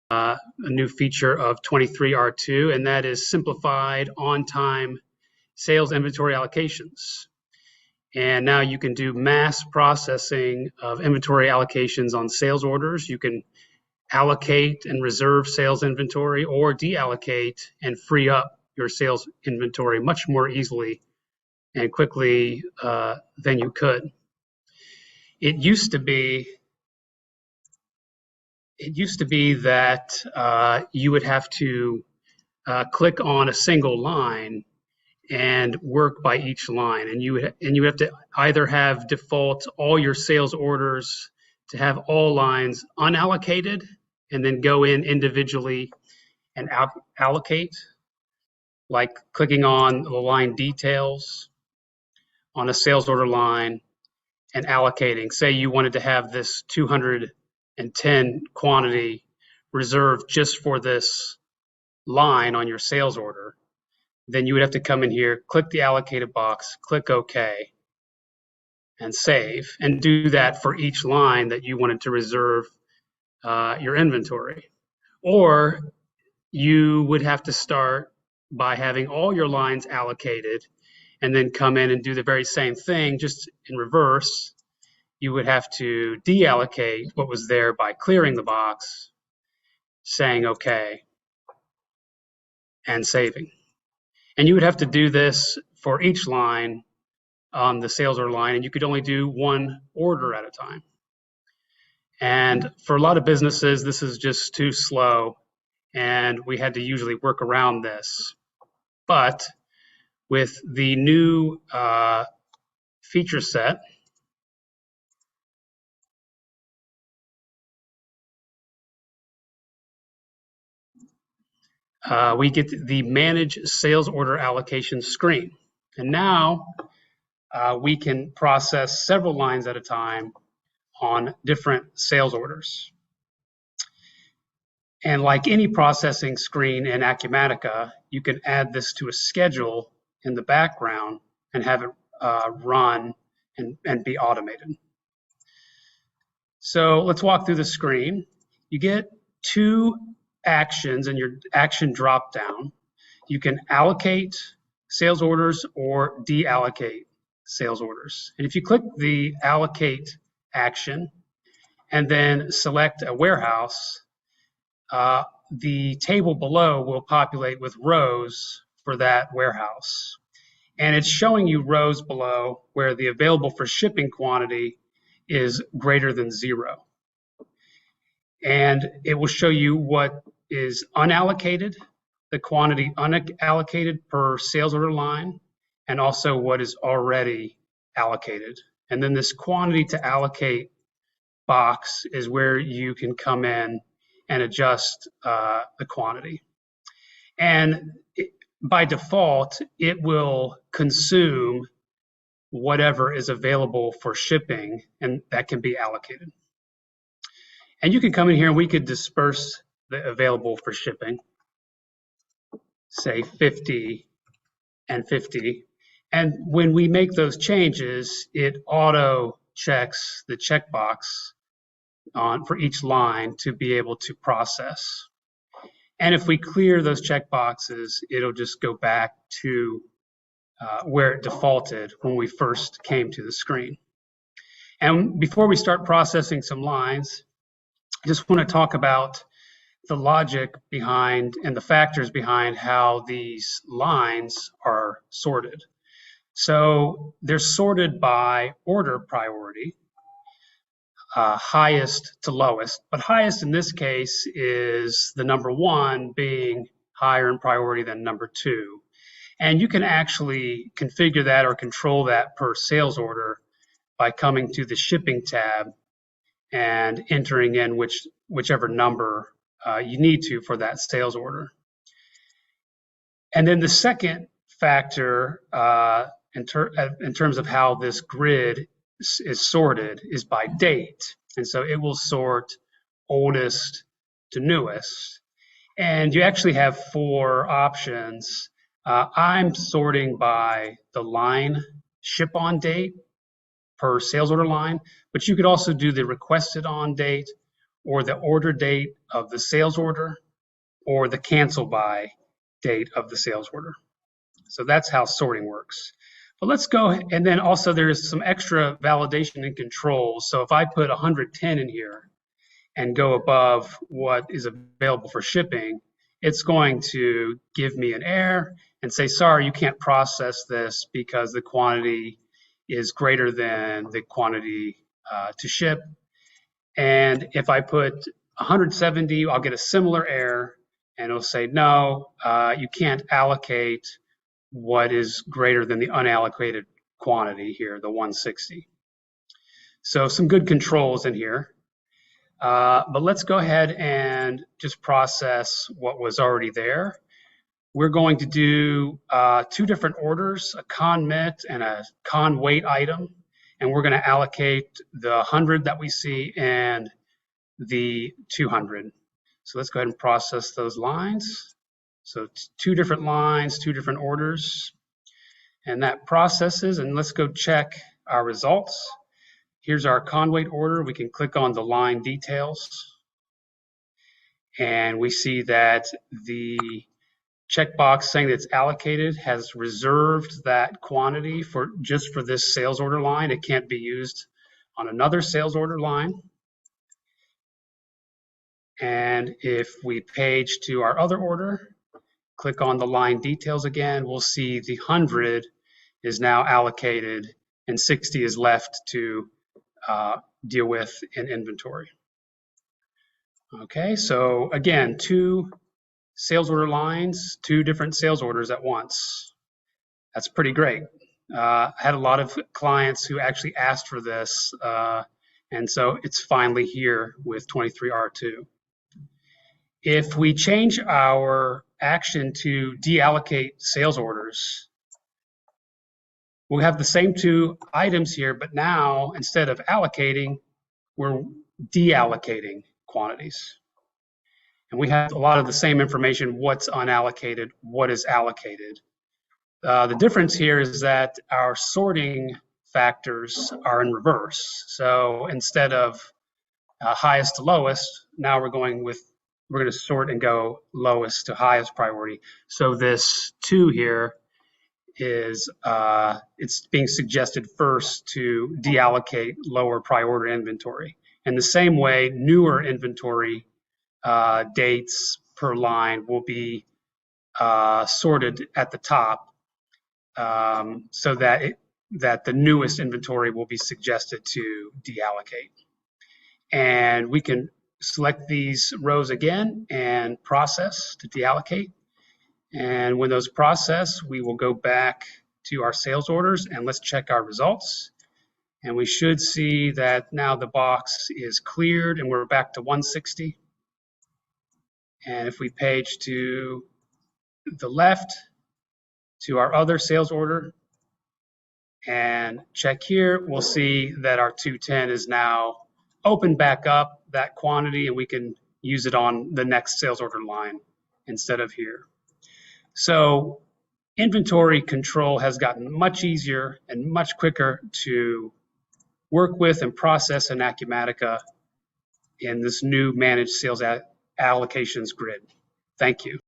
a new feature of 23R2, and that is simplified on-time sales inventory allocations. And now you can do mass processing of inventory allocations on sales orders. You can allocate and reserve sales inventory or deallocate and free up your sales inventory much more easily and quickly than you could. It used to be that you would have to click on a single line and work by each line, and you have to either have default all your sales orders to have all lines unallocated and then go in individually and allocate, like clicking on the line details on a sales order line and allocating. Say you wanted to have this 210 quantity reserved just for this line on your sales order. Then you would have to come in here, click the allocated box, click OK, and save, and do that for each line that you wanted to reserve your inventory. Or you would have to start by having all your lines allocated and then come in and do the very same thing, just in reverse. You would have to deallocate what was there by clearing the box, saying OK, and saving. And you would have to do this for each line on the sales order line, and you could only do one order at a time. And for a lot of businesses, this is just too slow, and we had to usually work around this. But with the new feature set, we get the Manage Sales Order Allocation screen. And now we can process several lines at a time on different sales orders. And like any processing screen in Acumatica, you can add this to a schedule in the background and have it run and be automated. So let's walk through the screen. You get two actions in your action drop-down. You can allocate sales orders or deallocate sales orders. And if you click the allocate action and then select a warehouse, the table below will populate with rows for that warehouse. And it's showing you rows below where the available for shipping quantity is greater than 0. And it will show you what is unallocated, the quantity unallocated per sales order line, and also what is already allocated. And then this quantity to allocate box is where you can come in and adjust the quantity. And by default, it will consume whatever is available for shipping, and that can be allocated. And you can come in here and we could disperse the available for shipping, say 50 and 50. And when we make those changes, it auto checks the checkbox for each line to be able to process. And if we clear those checkboxes, it'll just go back to where it defaulted when we first came to the screen. And before we start processing some lines, I just want to talk about the logic behind and the factors behind how these lines are sorted. So they're sorted by order priority, highest to lowest, but highest in this case is the number 1 being higher in priority than number 2. And you can actually configure that or control that per sales order by coming to the shipping tab and entering in whichever number you need to for that sales order. And then the second factor in terms of how this grid is sorted is by date. And so it will sort oldest to newest. And you actually have 4 options. I'm sorting by the line ship on date per sales order line, but you could also do the requested on date or the order date of the sales order, or the cancel by date of the sales order. So that's how sorting works. But let's go, and then also there's some extra validation and control. So if I put 110 in here and go above what is available for shipping, it's going to give me an error and say, sorry, you can't process this because the quantity is greater than the quantity to ship. And if I put 170, I'll get a similar error, and it'll say, no, you can't allocate what is greater than the unallocated quantity here, the 160. So some good controls in here. But let's go ahead and just process what was already there. We're going to do 2 different orders, a con mit and a con weight item, and we're going to allocate the 100 that we see and the 200. So let's go ahead and process those lines. So 2 different lines, 2 different orders, and that processes, and let's go check our results. Here's our con weight order. We can click on the line details, and we see that the checkbox saying that it's allocated has reserved that quantity for just for this sales order line. It can't be used on another sales order line. And if we page to our other order, click on the line details again, we'll see the 100 is now allocated and 60 is left to deal with in inventory. Okay, so again, 2 sales order lines, 2 different sales orders at once. That's pretty great. I had a lot of clients who actually asked for this, and so it's finally here with 23R2. If we change our action to deallocate sales orders, we'll have the same 2 items here, but now instead of allocating, we're deallocating quantities. And we have a lot of the same information, what's unallocated, what is allocated. The difference here is that our sorting factors are in reverse. So instead of highest to lowest, now we're going to sort and go lowest to highest priority. So this 2 here is it's being suggested first to deallocate lower priority inventory. In the same way, newer inventory dates per line will be sorted at the top, so that the newest inventory will be suggested to deallocate. And we can select these rows again and process to deallocate. And when those process, we will go back to our sales orders and let's check our results. And we should see that now the box is cleared and we're back to 160. And if we page to the left to our other sales order and check here, we'll see that our 210 is now open back up that quantity, and we can use it on the next sales order line instead of here. So inventory control has gotten much easier and much quicker to work with and process in Acumatica in this new managed sales allocations grid. Thank you.